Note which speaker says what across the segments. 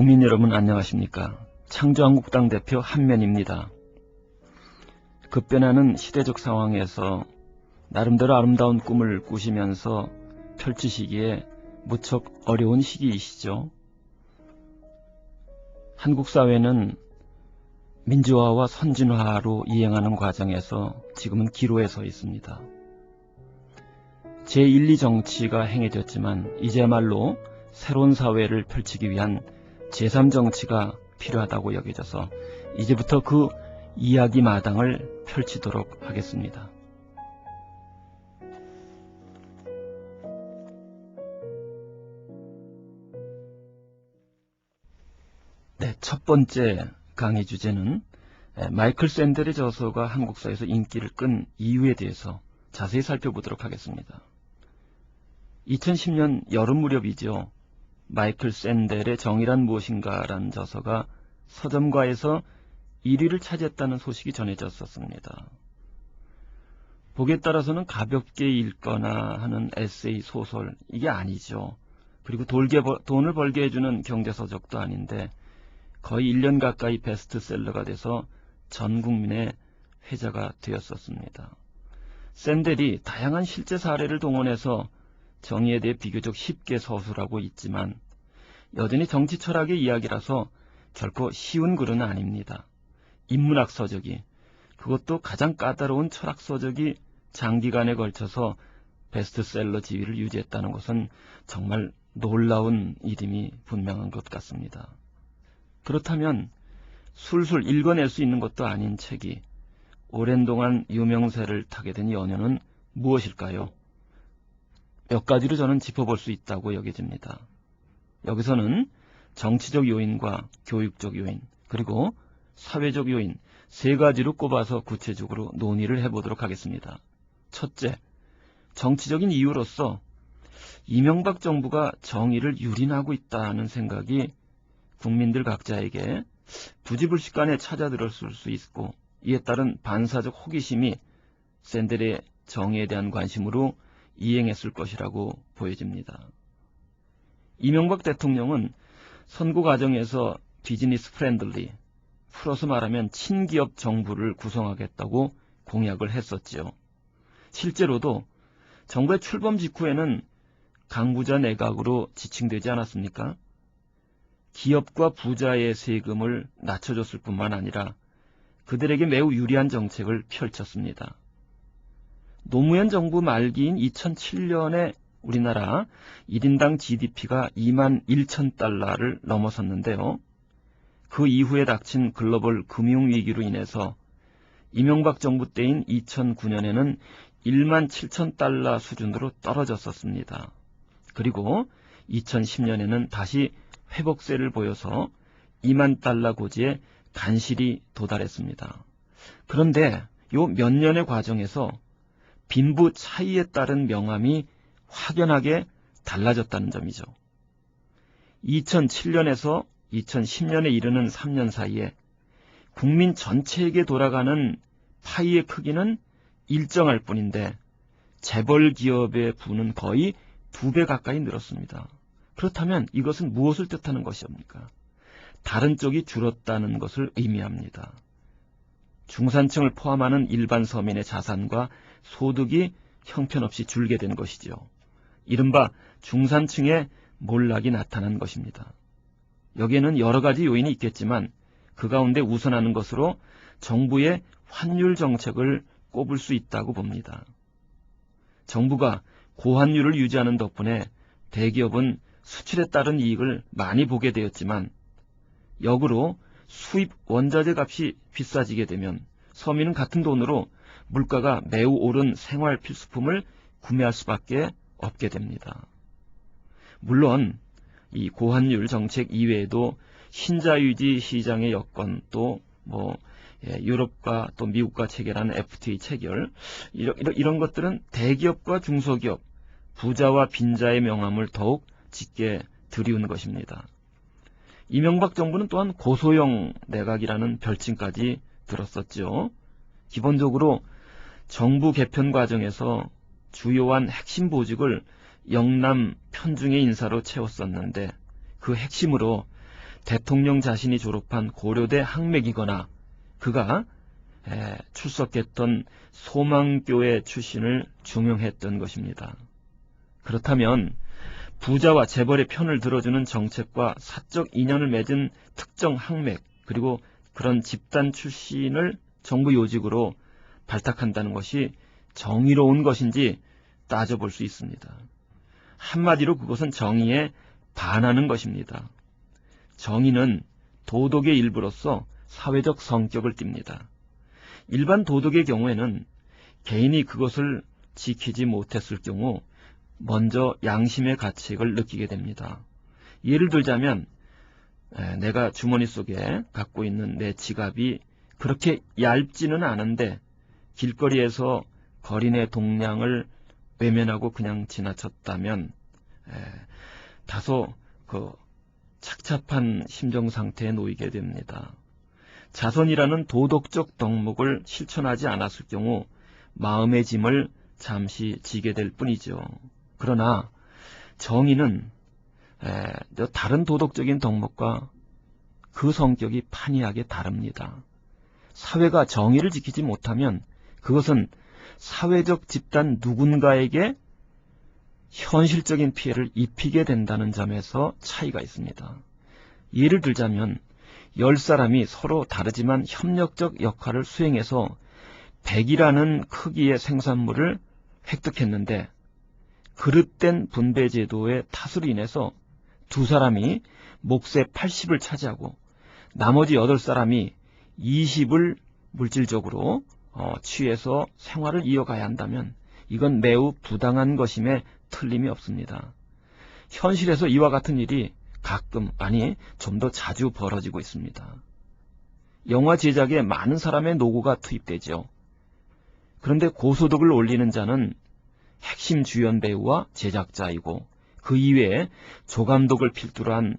Speaker 1: 국민 여러분 안녕하십니까? 창조한국당 대표 한면입니다. 급변하는 시대적 상황에서 나름대로 아름다운 꿈을 꾸시면서 펼치시기에 무척 어려운 시기이시죠. 한국 사회는 민주화와 선진화로 이행하는 과정에서 지금은 기로에 서 있습니다. 제1, 2 정치가 행해졌지만 이제야말로 새로운 사회를 펼치기 위한 제3 정치가 필요하다고 여겨져서 이제부터 그 이야기 마당을 펼치도록 하겠습니다. 네, 첫 번째 강의 주제는 마이클 샌델의 저서가 한국사에서 인기를 끈 이유에 대해서 자세히 살펴보도록 하겠습니다. 2010년 여름 무렵이죠. 마이클 샌델의 정의란 무엇인가라는 저서가 서점가에서 1위를 차지했다는 소식이 전해졌었습니다. 보기에 따라서는 가볍게 읽거나 하는 에세이, 소설, 이게 아니죠. 그리고 돈을 벌게 해주는 경제서적도 아닌데 거의 1년 가까이 베스트셀러가 돼서 전 국민의 회자가 되었었습니다. 샌델이 다양한 실제 사례를 동원해서 정의에 대해 비교적 쉽게 서술하고 있지만 여전히 정치 철학의 이야기라서 결코 쉬운 글은 아닙니다. 인문학 서적이, 그것도 가장 까다로운 철학 서적이 장기간에 걸쳐서 베스트셀러 지위를 유지했다는 것은 정말 놀라운 일임이 분명한 것 같습니다. 그렇다면 술술 읽어낼 수 있는 것도 아닌 책이 오랜 동안 유명세를 타게 된 연유는 무엇일까요? 몇 가지로 저는 짚어볼 수 있다고 여겨집니다. 여기서는 정치적 요인과 교육적 요인, 그리고 사회적 요인 세 가지로 꼽아서 구체적으로 논의를 해보도록 하겠습니다. 첫째, 정치적인 이유로서 이명박 정부가 정의를 유린하고 있다는 생각이 국민들 각자에게 부지불식간에 찾아들었을 수 있고, 이에 따른 반사적 호기심이 샌델의 정의에 대한 관심으로 이행했을 것이라고 보여집니다. 이명박 대통령은 선거 과정에서 비즈니스 프렌들리, 풀어서 말하면 친기업 정부를 구성하겠다고 공약을 했었지요. 실제로도 정부의 출범 직후에는 강부자 내각으로 지칭되지 않았습니까? 기업과 부자의 세금을 낮춰줬을 뿐만 아니라 그들에게 매우 유리한 정책을 펼쳤습니다. 노무현 정부 말기인 2007년에 우리나라 1인당 GDP가 21,000달러를 넘어섰는데요. 그 이후에 닥친 글로벌 금융위기로 인해서 이명박 정부 때인 2009년에는 17,000달러 수준으로 떨어졌었습니다. 그리고 2010년에는 다시 회복세를 보여서 20,000달러 고지에 간신히 도달했습니다. 그런데 요 몇 년의 과정에서 빈부 차이에 따른 명암이 확연하게 달라졌다는 점이죠. 2007년에서 2010년에 이르는 3년 사이에 국민 전체에게 돌아가는 파이의 크기는 일정할 뿐인데 재벌 기업의 부는 거의 2배 가까이 늘었습니다. 그렇다면 이것은 무엇을 뜻하는 것입니까? 다른 쪽이 줄었다는 것을 의미합니다. 중산층을 포함하는 일반 서민의 자산과 소득이 형편없이 줄게 된 것이죠. 이른바 중산층의 몰락이 나타난 것입니다. 여기에는 여러 가지 요인이 있겠지만 그 가운데 우선하는 것으로 정부의 환율 정책을 꼽을 수 있다고 봅니다. 정부가 고환율을 유지하는 덕분에 대기업은 수출에 따른 이익을 많이 보게 되었지만 역으로 수입 원자재 값이 비싸지게 되면 서민은 같은 돈으로 물가가 매우 오른 생활 필수품을 구매할 수밖에 없게 됩니다. 물론 이 고환율 정책 이외에도 신자유주의 시장의 여건, 또 유럽과 또 미국과 체결한 FTA 체결, 이런 것들은 대기업과 중소기업, 부자와 빈자의 명함을 더욱 짙게 들이운 것입니다. 이명박 정부는 또한 고소영 내각이라는 별칭까지 들었었죠. 기본적으로 정부 개편 과정에서 주요한 핵심 보직을 영남 편중의 인사로 채웠었는데 그 핵심으로 대통령 자신이 졸업한 고려대 학맥이거나 그가 출석했던 소망교회 출신을 중용했던 것입니다. 그렇다면 부자와 재벌의 편을 들어주는 정책과 사적 인연을 맺은 특정 학맥 그리고 그런 집단 출신을 정부 요직으로 발탁한다는 것이 정의로운 것인지 따져볼 수 있습니다. 한마디로 그것은 정의에 반하는 것입니다. 정의는 도덕의 일부로서 사회적 성격을 띱니다. 일반 도덕의 경우에는 개인이 그것을 지키지 못했을 경우 먼저 양심의 가책을 느끼게 됩니다. 예를 들자면 내가 주머니 속에 갖고 있는 내 지갑이 그렇게 얇지는 않은데 길거리에서 거린의 동량을 외면하고 그냥 지나쳤다면 다소 착잡한 심정 상태에 놓이게 됩니다. 자선이라는 도덕적 덕목을 실천하지 않았을 경우 마음의 짐을 잠시 지게 될 뿐이죠. 그러나 정의는 다른 도덕적인 덕목과 그 성격이 판이하게 다릅니다. 사회가 정의를 지키지 못하면 그것은 사회적 집단 누군가에게 현실적인 피해를 입히게 된다는 점에서 차이가 있습니다. 예를 들자면 10사람이 서로 다르지만 협력적 역할을 수행해서 100이라는 크기의 생산물을 획득했는데 그릇된 분배 제도의 탓으로 인해서 2사람이 몫의 80을 차지하고 나머지 8사람이 20을 물질적으로 취해서 생활을 이어가야 한다면 이건 매우 부당한 것임에 틀림이 없습니다. 현실에서 이와 같은 일이 가끔, 아니 좀 더 자주 벌어지고 있습니다. 영화 제작에 많은 사람의 노고가 투입되죠. 그런데 고소득을 올리는 자는 핵심 주연 배우와 제작자이고 그 이외에 조감독을 필두로 한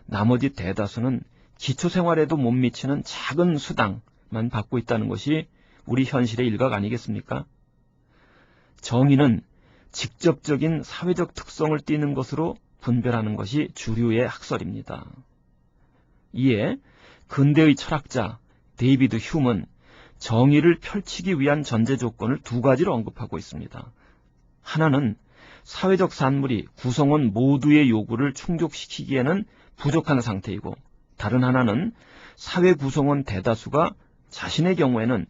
Speaker 1: 나머지 대다수는 기초생활에도 못 미치는 작은 수당만 받고 있다는 것이 우리 현실의 일각 아니겠습니까? 정의는 직접적인 사회적 특성을 띠는 것으로 분별하는 것이 주류의 학설입니다. 이에 근대의 철학자 데이비드 휴먼은 정의를 펼치기 위한 전제 조건을 2가지로 언급하고 있습니다. 하나는 사회적 산물이 구성원 모두의 요구를 충족시키기에는 부족한 상태이고 다른 하나는 사회 구성원 대다수가 자신의 경우에는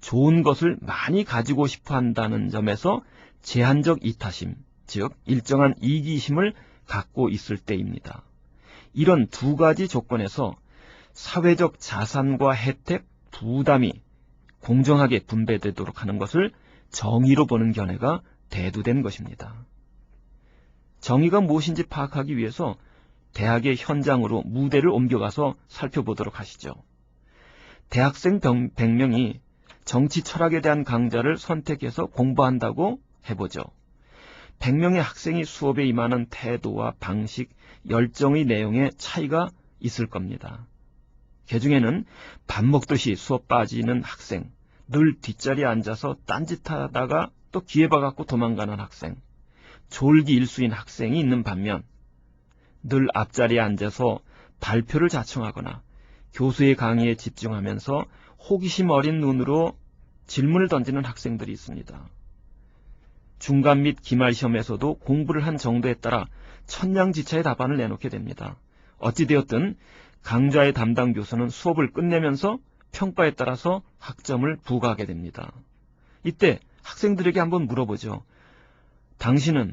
Speaker 1: 좋은 것을 많이 가지고 싶어 한다는 점에서 제한적 이타심, 즉 일정한 이기심을 갖고 있을 때입니다. 이런 2가지 조건에서 사회적 자산과 혜택, 부담이 공정하게 분배되도록 하는 것을 정의로 보는 견해가 대두된 것입니다. 정의가 무엇인지 파악하기 위해서 대학의 현장으로 무대를 옮겨가서 살펴보도록 하시죠. 대학생 100명이 정치 철학에 대한 강좌를 선택해서 공부한다고 해보죠. 100명의 학생이 수업에 임하는 태도와 방식, 열정의 내용에 차이가 있을 겁니다. 개중에는 밥 먹듯이 수업 빠지는 학생, 늘 뒷자리에 앉아서 딴짓하다가 또 기회 봐갖고 도망가는 학생, 졸기 일수인 학생이 있는 반면 늘 앞자리에 앉아서 발표를 자청하거나 교수의 강의에 집중하면서 호기심 어린 눈으로 질문을 던지는 학생들이 있습니다. 중간 및 기말 시험에서도 공부를 한 정도에 따라 천냥지차의 답안을 내놓게 됩니다. 어찌되었든 강좌의 담당 교수는 수업을 끝내면서 평가에 따라서 학점을 부과하게 됩니다. 이때 학생들에게 한번 물어보죠.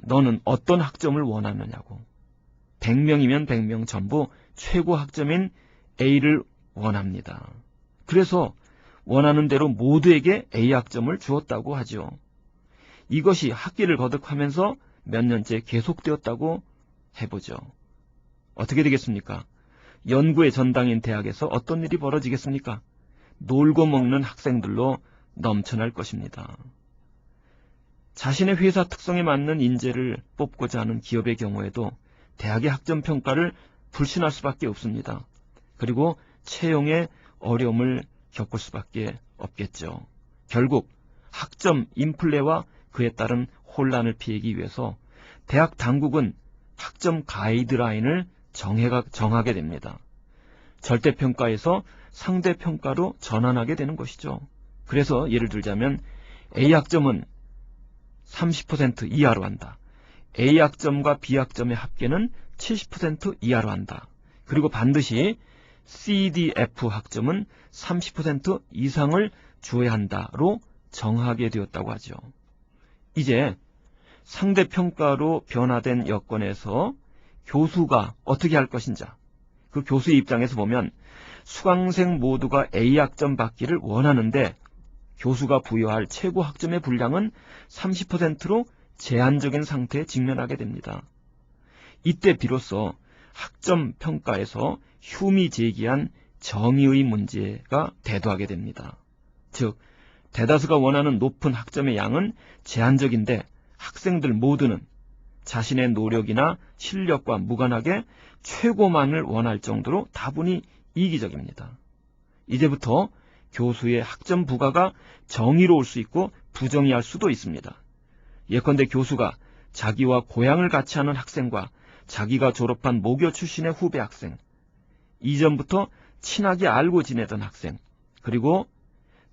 Speaker 1: 너는 어떤 학점을 원하느냐고. 100명이면 100명 전부 최고 학점인 A를 원합니다. 그래서 원하는 대로 모두에게 A 학점을 주었다고 하죠. 이것이 학기를 거듭하면서 몇 년째 계속되었다고 해보죠. 어떻게 되겠습니까? 연구의 전당인 대학에서 어떤 일이 벌어지겠습니까? 놀고 먹는 학생들로 넘쳐날 것입니다. 자신의 회사 특성에 맞는 인재를 뽑고자 하는 기업의 경우에도 대학의 학점 평가를 불신할 수밖에 없습니다. 그리고 채용에 어려움을 겪을 수밖에 없겠죠. 결국 학점 인플레와 그에 따른 혼란을 피하기 위해서 대학 당국은 학점 가이드라인을 정하게 됩니다. 절대평가에서 상대평가로 전환하게 되는 것이죠. 그래서 예를 들자면 A학점은 30% 이하로 한다. A학점과 B학점의 합계는 70% 이하로 한다. 그리고 반드시 C, D, F 학점은 30% 이상을 주어야 한다로 정하게 되었다고 하죠. 이제 상대평가로 변화된 여건에서 교수가 어떻게 할 것인가? 그 교수의 입장에서 보면 수강생 모두가 A학점 받기를 원하는데 교수가 부여할 최고 학점의 분량은 30%로 제한적인 상태에 직면하게 됩니다. 이때 비로소 학점 평가에서 흉이 제기한 정의의 문제가 대두하게 됩니다. 즉, 대다수가 원하는 높은 학점의 양은 제한적인데 학생들 모두는 자신의 노력이나 실력과 무관하게 최고만을 원할 정도로 다분히 이기적입니다. 이제부터 교수의 학점 부과가 정의로울 수 있고 부정의할 수도 있습니다. 예컨대 교수가 자기와 고향을 같이 하는 학생과 자기가 졸업한 모교 출신의 후배 학생, 이전부터 친하게 알고 지내던 학생, 그리고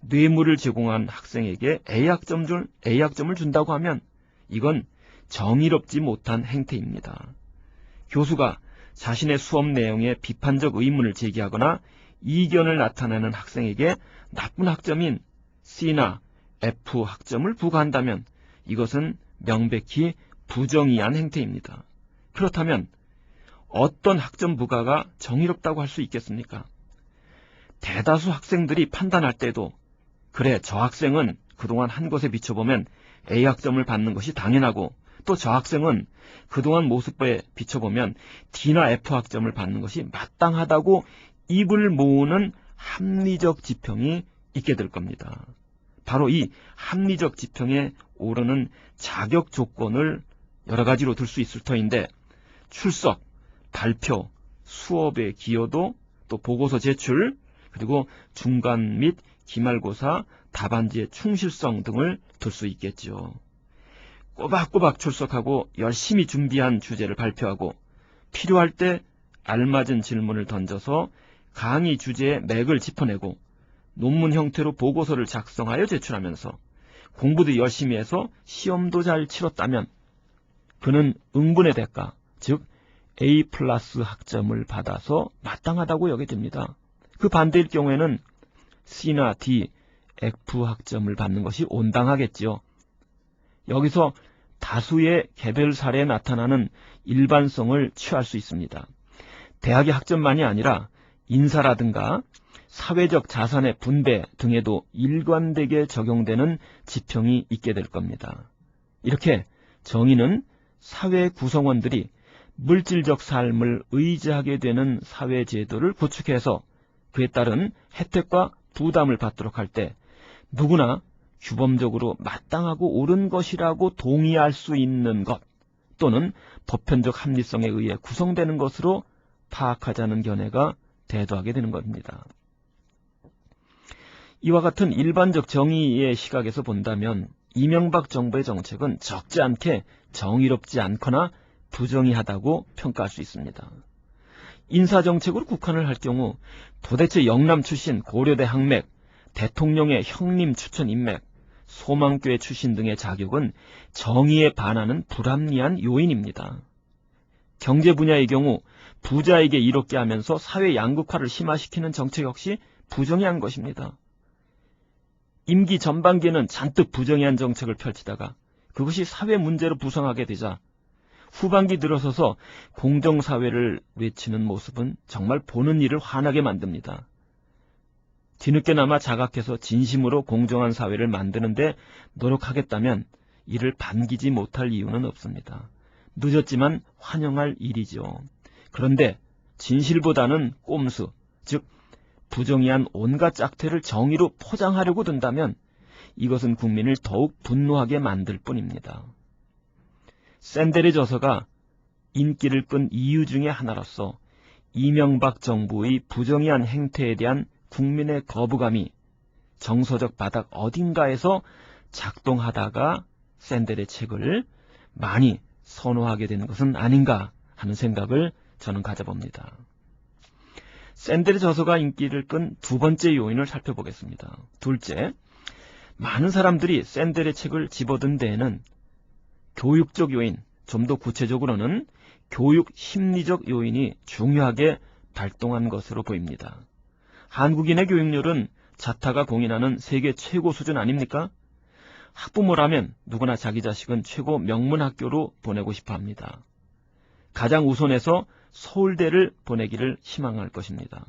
Speaker 1: 뇌물을 제공한 학생에게 A학점을 준다고 하면 이건 정의롭지 못한 행태입니다. 교수가 자신의 수업 내용에 비판적 의문을 제기하거나 이견을 나타내는 학생에게 나쁜 학점인 C나 F 학점을 부과한다면 이것은 명백히 부정의한 행태입니다. 그렇다면 어떤 학점 부과가 정의롭다고 할 수 있겠습니까? 대다수 학생들이 판단할 때도 그래, 저 학생은 그동안 한 것에 비춰보면 A학점을 받는 것이 당연하고 또 저 학생은 그동안 모습에 비춰보면 D나 F학점을 받는 것이 마땅하다고 입을 모으는 합리적 지평이 있게 될 겁니다. 바로 이 합리적 지평에 오르는 자격 조건을 여러 가지로 들 수 있을 터인데 출석, 발표, 수업의 기여도, 또 보고서 제출, 그리고 중간 및 기말고사 답안지의 충실성 등을 들 수 있겠죠. 꼬박꼬박 출석하고 열심히 준비한 주제를 발표하고 필요할 때 알맞은 질문을 던져서 강의 주제의 맥을 짚어내고 논문 형태로 보고서를 작성하여 제출하면서 공부도 열심히 해서 시험도 잘 치렀다면 그는 응분의 대가, 즉 A 플러스 학점을 받아서 마땅하다고 여겨집니다. 그 반대일 경우에는 C나 D, F 학점을 받는 것이 온당하겠지요. 여기서 다수의 개별 사례에 나타나는 일반성을 취할 수 있습니다. 대학의 학점만이 아니라 인사라든가 사회적 자산의 분배 등에도 일관되게 적용되는 지평이 있게 될 겁니다. 이렇게 정의는 사회 구성원들이 물질적 삶을 의지하게 되는 사회제도를 구축해서 그에 따른 혜택과 부담을 받도록 할 때 누구나 규범적으로 마땅하고 옳은 것이라고 동의할 수 있는 것 또는 보편적 합리성에 의해 구성되는 것으로 파악하자는 견해가 대두하게 되는 겁니다. 이와 같은 일반적 정의의 시각에서 본다면 이명박 정부의 정책은 적지 않게 정의롭지 않거나 부정의하다고 평가할 수 있습니다. 인사정책으로 국한을 할 경우 도대체 영남 출신 고려대 학맥, 대통령의 형님 추천 인맥, 소망교회 출신 등의 자격은 정의에 반하는 불합리한 요인입니다. 경제 분야의 경우 부자에게 이롭게 하면서 사회 양극화를 심화시키는 정책 역시 부정의한 것입니다. 임기 전반기에는 잔뜩 부정의한 정책을 펼치다가 그것이 사회 문제로 부상하게 되자 후반기 들어서서 공정사회를 외치는 모습은 정말 보는 이를 화나게 만듭니다. 뒤늦게나마 자각해서 진심으로 공정한 사회를 만드는데 노력하겠다면 이를 반기지 못할 이유는 없습니다. 늦었지만 환영할 일이죠. 그런데 진실보다는 꼼수, 즉 부정의한 온갖 짝태를 정의로 포장하려고 든다면 이것은 국민을 더욱 분노하게 만들 뿐입니다. 샌델의 저서가 인기를 끈 이유 중의 하나로서 이명박 정부의 부정의한 행태에 대한 국민의 거부감이 정서적 바닥 어딘가에서 작동하다가 샌델의 책을 많이 선호하게 되는 것은 아닌가 하는 생각을 저는 가져봅니다. 샌델의 저서가 인기를 끈 두 번째 요인을 살펴보겠습니다. 둘째, 많은 사람들이 샌델의 책을 집어든 데에는 교육적 요인, 좀 더 구체적으로는 교육 심리적 요인이 중요하게 발동한 것으로 보입니다. 한국인의 교육열은 자타가 공인하는 세계 최고 수준 아닙니까? 학부모라면 누구나 자기 자식은 최고 명문 학교로 보내고 싶어 합니다. 가장 우선해서 서울대를 보내기를 희망할 것입니다.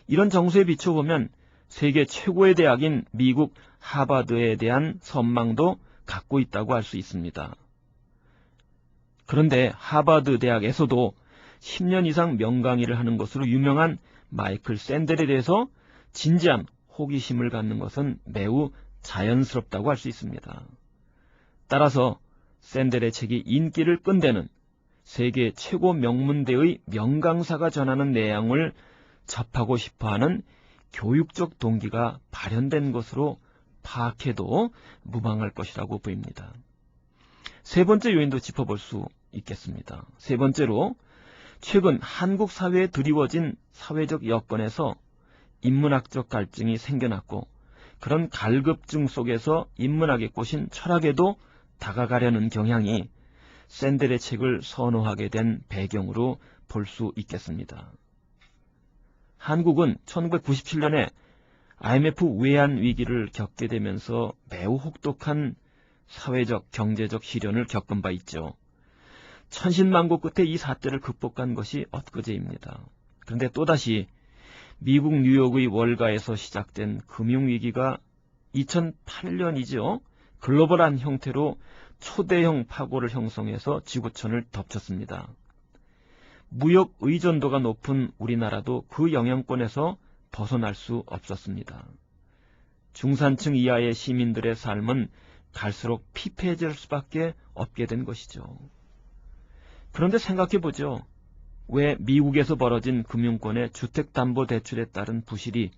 Speaker 1: 이런 정서에 비춰보면 세계 최고의 대학인 미국 하버드에 대한 선망도 갖고 있다고 할 수 있습니다. 그런데 하버드 대학에서도 10년 이상 명강의를 하는 것으로 유명한 마이클 샌델에 대해서 진지한 호기심을 갖는 것은 매우 자연스럽다고 할 수 있습니다. 따라서 샌델의 책이 인기를 끈 데는 세계 최고 명문대의 명강사가 전하는 내용을 접하고 싶어하는 교육적 동기가 발현된 것으로 파악해도 무방할 것이라고 보입니다. 세 번째 요인도 짚어볼 수 있겠습니다. 세 번째로 최근 한국 사회에 드리워진 사회적 여건에서 인문학적 갈증이 생겨났고 그런 갈급증 속에서 인문학에 꽂힌 철학에도 다가가려는 경향이 샌델의 책을 선호하게 된 배경으로 볼 수 있겠습니다. 한국은 1997년에 IMF 외환 위기를 겪게 되면서 매우 혹독한 사회적, 경제적 시련을 겪은 바 있죠. 천신만고 끝에 이 사태를 극복한 것이 엊그제입니다. 그런데 또다시 미국 뉴욕의 월가에서 시작된 금융위기가 2008년이죠. 글로벌한 형태로 초대형 파고를 형성해서 지구촌을 덮쳤습니다. 무역 의존도가 높은 우리나라도 그 영향권에서 벗어날 수 없었습니다. 중산층 이하의 시민들의 삶은 갈수록 피폐해질 수밖에 없게 된 것이죠. 그런데 생각해보죠. 왜 미국에서 벌어진 금융권의 주택담보대출에 따른 부실이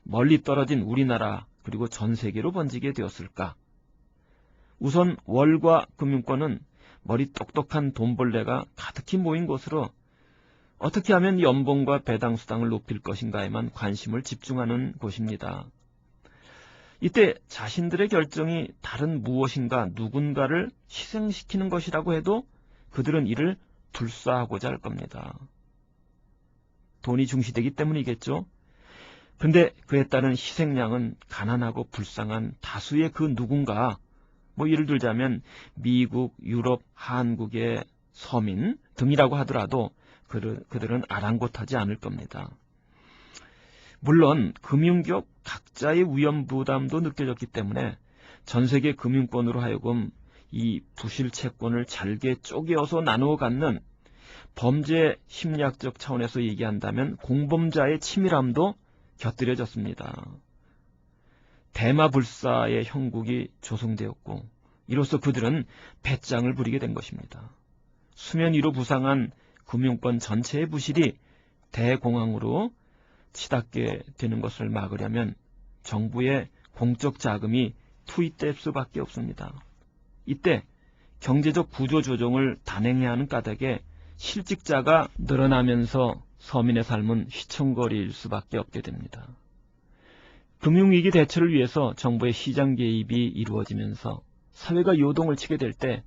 Speaker 1: 멀리 떨어진 우리나라 그리고 전 세계로 번지게 되었을까? 우선 월과 금융권은 머리 똑똑한 돈벌레가 가득히 모인 곳으로 어떻게 하면 연봉과 배당수당을 높일 것인가에만 관심을 집중하는 곳입니다. 이때 자신들의 결정이 다른 무엇인가 누군가를 희생시키는 것이라고 해도 그들은 이를 불사하고자 할 겁니다. 돈이 중시되기 때문이겠죠. 근데 그에 따른 희생양은 가난하고 불쌍한 다수의 그 누군가, 예를 들자면 미국, 유럽, 한국의 서민 등이라고 하더라도 그들은 아랑곳하지 않을 겁니다. 물론 금융기업 각자의 위험부담도 느껴졌기 때문에 전세계 금융권으로 하여금 이 부실 채권을 잘게 쪼개어서 나누어 갖는 범죄 심리학적 차원에서 얘기한다면 공범자의 치밀함도 곁들여졌습니다. 대마불사의 형국이 조성되었고 이로써 그들은 배짱을 부리게 된 것입니다. 수면 위로 부상한 금융권 전체의 부실이 대공황으로 치닫게 되는 것을 막으려면 정부의 공적 자금이 투입될 수밖에 없습니다. 이때 경제적 구조조정을 단행해야 하는 까닭에 실직자가 늘어나면서 서민의 삶은 휘청거릴 수밖에 없게 됩니다. 금융위기 대처를 위해서 정부의 시장 개입이 이루어지면서 사회가 요동을 치게 될 때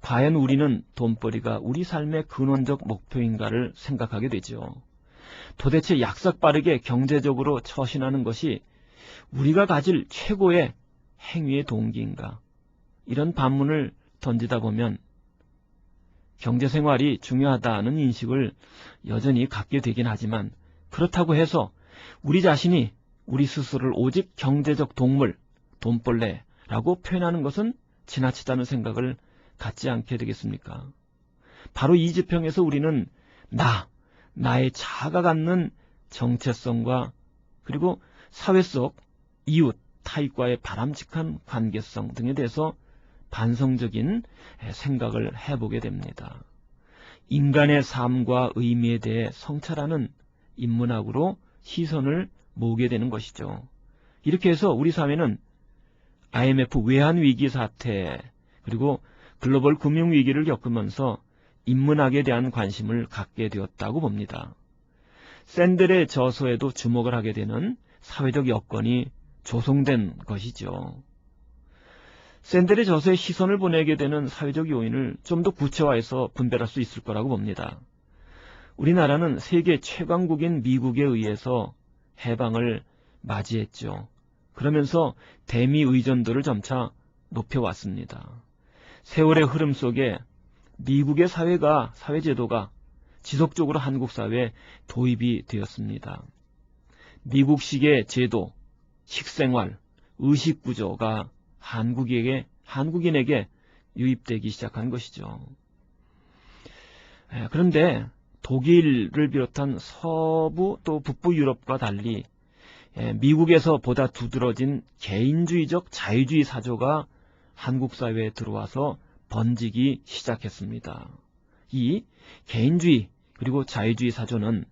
Speaker 1: 과연 우리는 돈벌이가 우리 삶의 근원적 목표인가를 생각하게 되죠. 도대체 약삭빠르게 경제적으로 처신하는 것이 우리가 가질 최고의 행위의 동기인가? 이런 반문을 던지다 보면 경제생활이 중요하다는 인식을 여전히 갖게 되긴 하지만 그렇다고 해서 우리 자신이 우리 스스로를 오직 경제적 동물, 돈벌레라고 표현하는 것은 지나치다는 생각을 갖지 않게 되겠습니까? 바로 이 지평에서 우리는 나의 자아가 갖는 정체성과 그리고 사회 속 이웃, 타인과의 바람직한 관계성 등에 대해서 반성적인 생각을 해보게 됩니다. 인간의 삶과 의미에 대해 성찰하는 인문학으로 시선을 모으게 되는 것이죠. 이렇게 해서 우리 사회는 IMF 외환위기 사태 그리고 글로벌 금융위기를 겪으면서 인문학에 대한 관심을 갖게 되었다고 봅니다. 샌델의 저서에도 주목을 하게 되는 사회적 여건이 조성된 것이죠. 샌델의 저서에 시선을 보내게 되는 사회적 요인을 좀 더 구체화해서 분별할 수 있을 거라고 봅니다. 우리나라는 세계 최강국인 미국에 의해서 해방을 맞이했죠. 그러면서 대미 의존도를 점차 높여왔습니다. 세월의 흐름 속에 미국의 사회제도가 지속적으로 한국 사회에 도입이 되었습니다. 미국식의 제도, 식생활, 의식구조가 한국인에게 유입되기 시작한 것이죠. 그런데 독일을 비롯한 서부 또 북부 유럽과 달리 미국에서 보다 두드러진 개인주의적 자유주의 사조가 한국 사회에 들어와서 번지기 시작했습니다. 이 개인주의 그리고 자유주의 사조는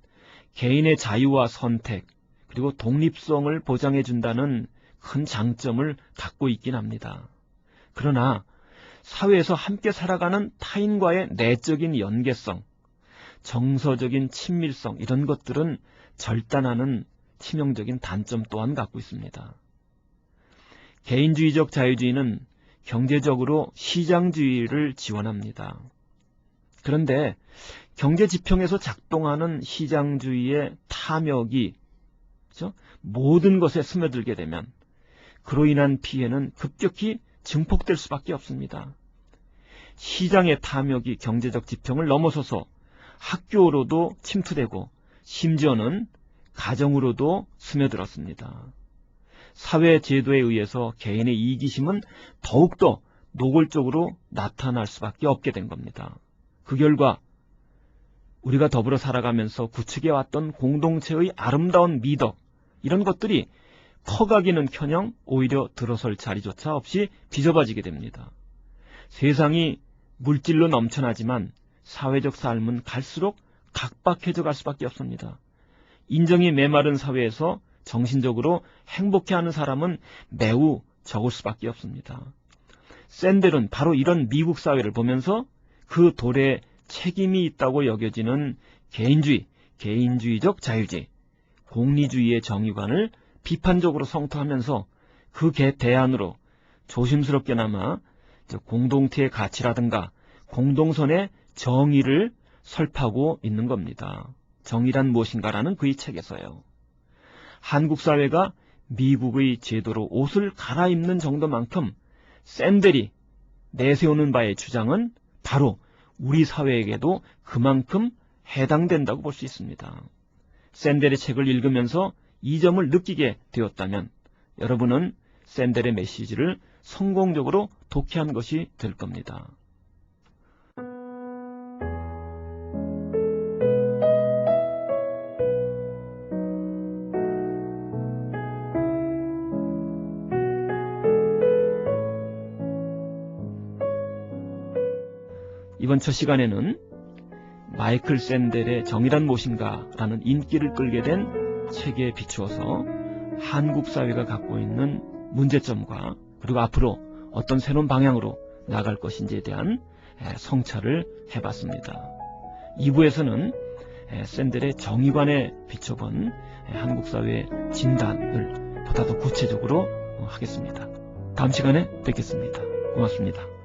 Speaker 1: 개인의 자유와 선택 그리고 독립성을 보장해준다는 큰 장점을 갖고 있긴 합니다. 그러나 사회에서 함께 살아가는 타인과의 내적인 연계성, 정서적인 친밀성 이런 것들은 절단하는 치명적인 단점 또한 갖고 있습니다. 개인주의적 자유주의는 경제적으로 시장주의를 지원합니다. 그런데 경제 지평에서 작동하는 시장주의의 탐욕이 모든 것에 스며들게 되면 그로 인한 피해는 급격히 증폭될 수밖에 없습니다. 시장의 탐욕이 경제적 지평을 넘어서서 학교로도 침투되고 심지어는 가정으로도 스며들었습니다. 사회 제도에 의해서 개인의 이기심은 더욱더 노골적으로 나타날 수밖에 없게 된 겁니다. 그 결과 우리가 더불어 살아가면서 구축해왔던 공동체의 아름다운 미덕 이런 것들이 커가기는커녕 오히려 들어설 자리조차 없이 비좁아지게 됩니다. 세상이 물질로 넘쳐나지만 사회적 삶은 갈수록 각박해져 갈 수밖에 없습니다. 인정이 메마른 사회에서 정신적으로 행복해하는 사람은 매우 적을 수밖에 없습니다. 샌델은 바로 이런 미국 사회를 보면서 그 돌에 책임이 있다고 여겨지는 개인주의적 자유주의, 공리주의의 정의관을 비판적으로 성토하면서 그 대안으로 조심스럽게나마 공동체의 가치라든가 공동선의 정의를 설파하고 있는 겁니다. 정의란 무엇인가라는 그의 책에서요. 한국 사회가 미국의 제도로 옷을 갈아입는 정도만큼 샌델이 내세우는 바의 주장은 바로 우리 사회에게도 그만큼 해당된다고 볼 수 있습니다. 샌델의 책을 읽으면서 이 점을 느끼게 되었다면 여러분은 샌델의 메시지를 성공적으로 독해한 것이 될 겁니다. 이번 첫 시간에는 마이클 샌델의 정의란 무엇인가 라는 인기를 끌게 된 책에 비추어서 한국 사회가 갖고 있는 문제점과 그리고 앞으로 어떤 새로운 방향으로 나아갈 것인지에 대한 성찰을 해봤습니다. 2부에서는 샌델의 정의관에 비춰본 한국 사회의 진단을 보다 더 구체적으로 하겠습니다. 다음 시간에 뵙겠습니다. 고맙습니다.